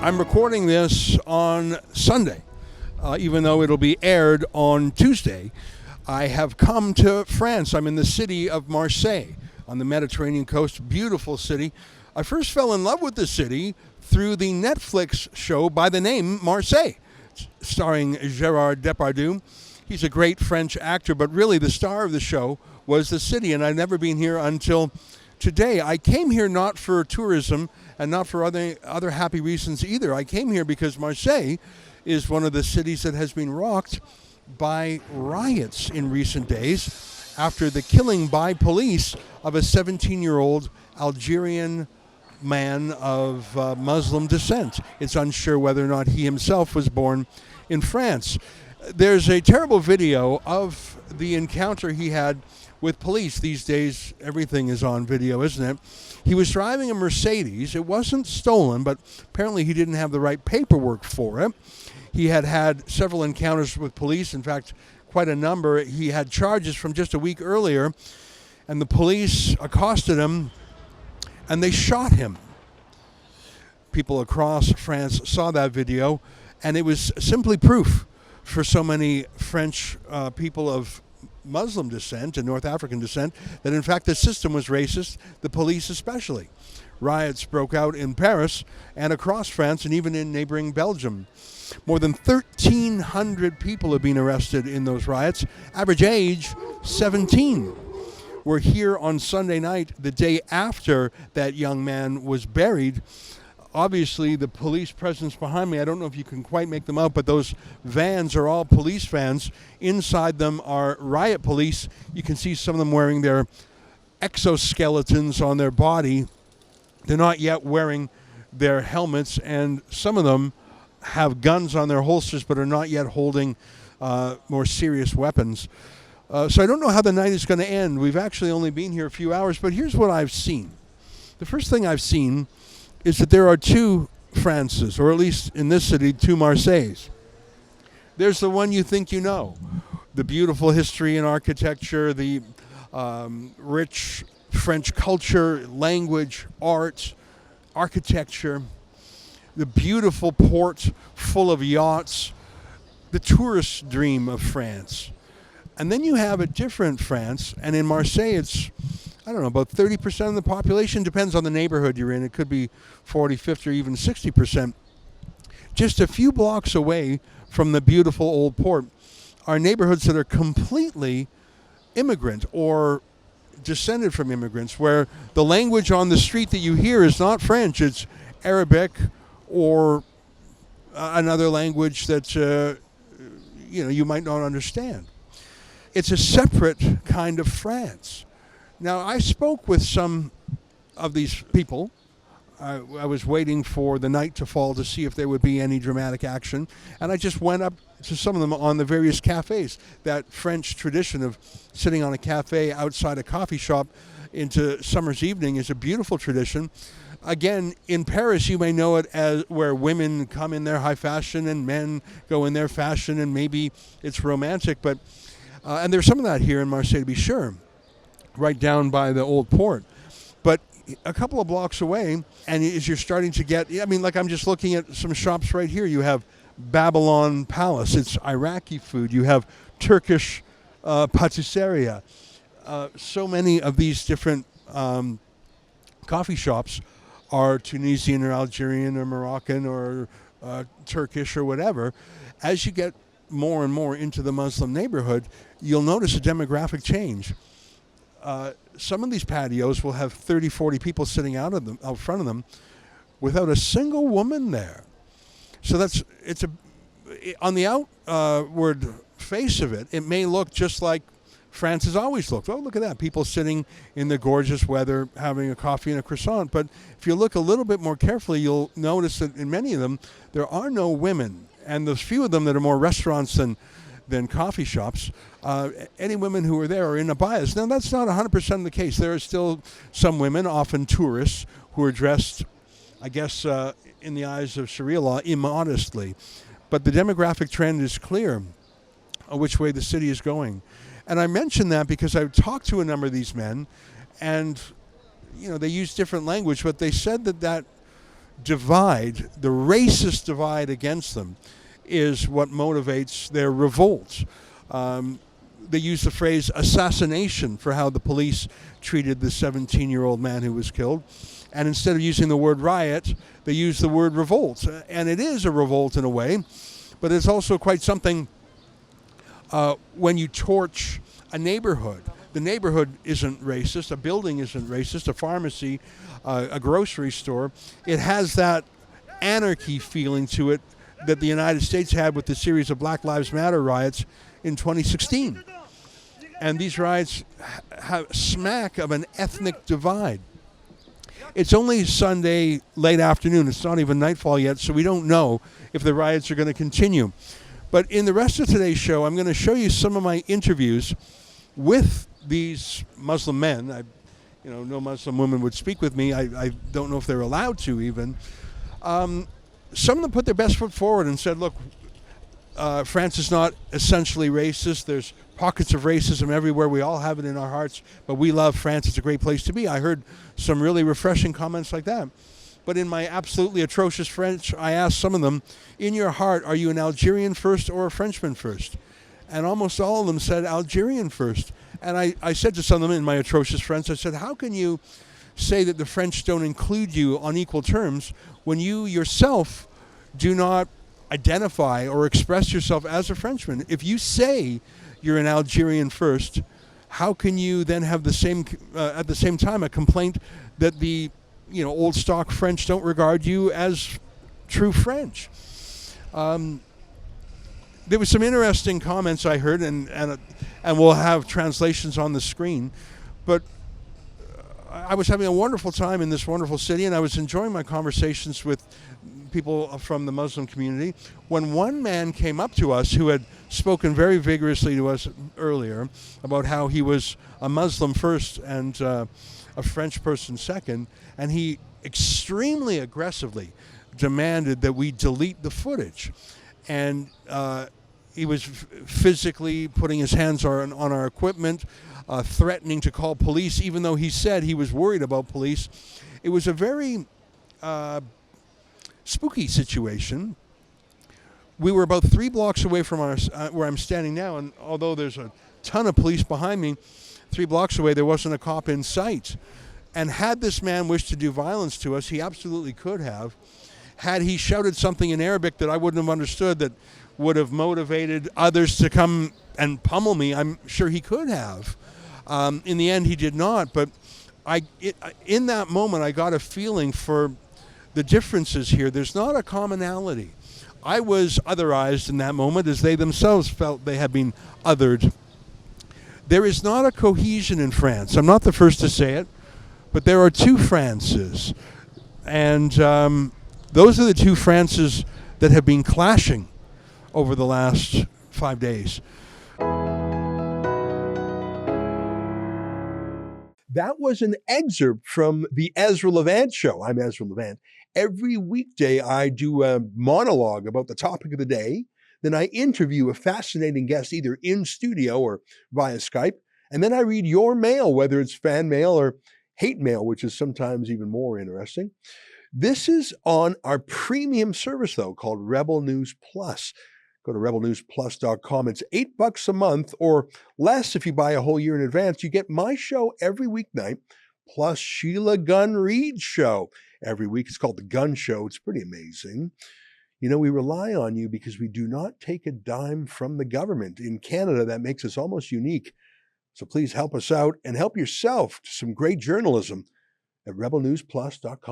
I'm recording this on Sunday, even though it'll be aired on Tuesday. I have come to France. I'm in the city of Marseille on the Mediterranean coast. Beautiful city. I first fell in love with the city through the Netflix show by the name Marseille, starring Gerard Depardieu. He's a great French actor, but really the star of the show was the city, and I'd never been here until today. I came here not for tourism and not for other happy reasons either. I came here because Marseille is one of the cities that has been rocked by riots in recent days after the killing by police of a 17-year-old Algerian man of Muslim descent. It's unsure whether or not he himself was born in France. There's a terrible video of the encounter he had with police. These days, everything is on video, isn't it? He was driving a Mercedes. It wasn't stolen, but apparently he didn't have the right paperwork for it. He had had several encounters with police, in fact, quite a number. He had charges from just a week earlier, and the police accosted him, and they shot him. People across France saw that video, and it was simply proof for so many French people of Muslim descent and North African descent that in fact the system was racist, the police especially. Riots broke out in Paris and across France and even in neighboring Belgium. More than 1,300 people have been arrested in those riots. Average age, 17. We're here on Sunday night, the day after that young man was buried. Obviously, the police presence behind me, I don't know if you can quite make them out, but those vans are all police vans. Inside them are riot police. You can see some of them wearing their exoskeletons on their body. They're not yet wearing their helmets, and some of them have guns on their holsters but are not yet holding more serious weapons. So I don't know how the night is going to end. We've actually only been here a few hours, but here's what I've seen. The first thing I've seen is that there are two Frances, or at least in this city, two Marseilles. There's the one you think you know, the beautiful history and architecture, the rich French culture, language, art, architecture, the beautiful port full of yachts, the tourist dream of France. And then you have a different France, and in Marseille it's, I don't know, about 30% of the population. Depends on the neighborhood you're in. It could be 40, 50, or even 60%. Just a few blocks away from the beautiful old port are neighborhoods that are completely immigrant or descended from immigrants, where the language on the street that you hear is not French. It's Arabic or another language that you might not understand. It's a separate kind of France. Now, I spoke with some of these people. I was waiting for the night to fall to see if there would be any dramatic action. And I just went up to some of them on the various cafes. That French tradition of sitting on a cafe outside a coffee shop into summer's evening is a beautiful tradition. Again, in Paris, you may know it as where women come in their high fashion and men go in their fashion, and maybe it's romantic. But and there's some of that here in Marseille, to be sure, right down by the old port. But a couple of blocks away, and as you're starting to get, like I'm just looking at some shops right here. You have Babylon Palace. It's Iraqi food. You have Turkish patisserie. So many of these different coffee shops are Tunisian or Algerian or Moroccan or Turkish or whatever. As you get more and more into the Muslim neighborhood, you'll notice a demographic change. Some of these patios will have 30, 40 people sitting out front of them without a single woman there. So on the outward face of it, it may look just like France has always looked. Oh, look at that. People sitting in the gorgeous weather having a coffee and a croissant. But if you look a little bit more carefully, you'll notice that in many of them, there are no women. And there's few of them that are more restaurants than coffee shops. Any women who are there are in abayas. Now, that's not 100% the case. There are still some women, often tourists, who are dressed, I guess, in the eyes of Sharia law, immodestly. But the demographic trend is clear which way the city is going. And I mention that because I've talked to a number of these men, and they use different language, but they said that divide, the racist divide against them, is what motivates their revolt. They use the phrase assassination for how the police treated the 17-year-old man who was killed. And instead of using the word riot, they use the word revolt. And it is a revolt in a way, but it's also quite something when you torch a neighborhood. The neighborhood isn't racist, a building isn't racist, a pharmacy, a grocery store. It has that anarchy feeling to it that the United States had with the series of Black Lives Matter riots in 2016. And these riots have smack of an ethnic divide. It's only Sunday late afternoon. It's not even nightfall yet, so we don't know if the riots are going to continue. But in the rest of today's show, I'm going to show you some of my interviews with these Muslim men. No Muslim woman would speak with me. I don't know if they're allowed to even. Some of them put their best foot forward and said, look, France is not essentially racist. There's pockets of racism everywhere. We all have it in our hearts, but we love France. It's a great place to be. I heard some really refreshing comments like that. But in my absolutely atrocious French, I asked some of them, in your heart, are you an Algerian first or a Frenchman first? And almost all of them said Algerian first. And I said to some of them in my atrocious French, I said, how can you say that the French don't include you on equal terms when you yourself do not identify or express yourself as a Frenchman? If you say you're an Algerian first, how can you then have the same at the same time a complaint that the old stock French don't regard you as true French? There was some interesting comments I heard, and we'll have translations on the screen. But I was having a wonderful time in this wonderful city, and I was enjoying my conversations with people from the Muslim community, when one man came up to us who had spoken very vigorously to us earlier about how he was a Muslim first and a French person second, and he extremely aggressively demanded that we delete the footage. And he was physically putting his hands on our equipment, threatening to call police, even though he said he was worried about police. It was a very spooky situation. We were about 3 blocks away from where I'm standing now, and although there's a ton of police behind me, 3 blocks away there wasn't a cop in sight. And had this man wished to do violence to us, he absolutely could have. Had he shouted something in Arabic that I wouldn't have understood that would have motivated others to come and pummel me, I'm sure he could have. In the end, he did not. But in that moment, I got a feeling for the differences here. There's not a commonality. I was otherized in that moment as they themselves felt they had been othered. There is not a cohesion in France. I'm not the first to say it, but there are 2 Frances. And those are the 2 Frances that have been clashing over the last 5 days. That was an excerpt from the Ezra Levant Show. I'm Ezra Levant. Every weekday, I do a monologue about the topic of the day. Then I interview a fascinating guest either in studio or via Skype. And then I read your mail, whether it's fan mail or hate mail, which is sometimes even more interesting. This is on our premium service, though, called Rebel News Plus. Go to rebelnewsplus.com. It's $8 a month or less if you buy a whole year in advance. You get my show every weeknight, plus Sheila Gunn Reid's show every week. It's called The Gun Show. It's pretty amazing. We rely on you because we do not take a dime from the government. In Canada, that makes us almost unique. So please help us out and help yourself to some great journalism at rebelnewsplus.com.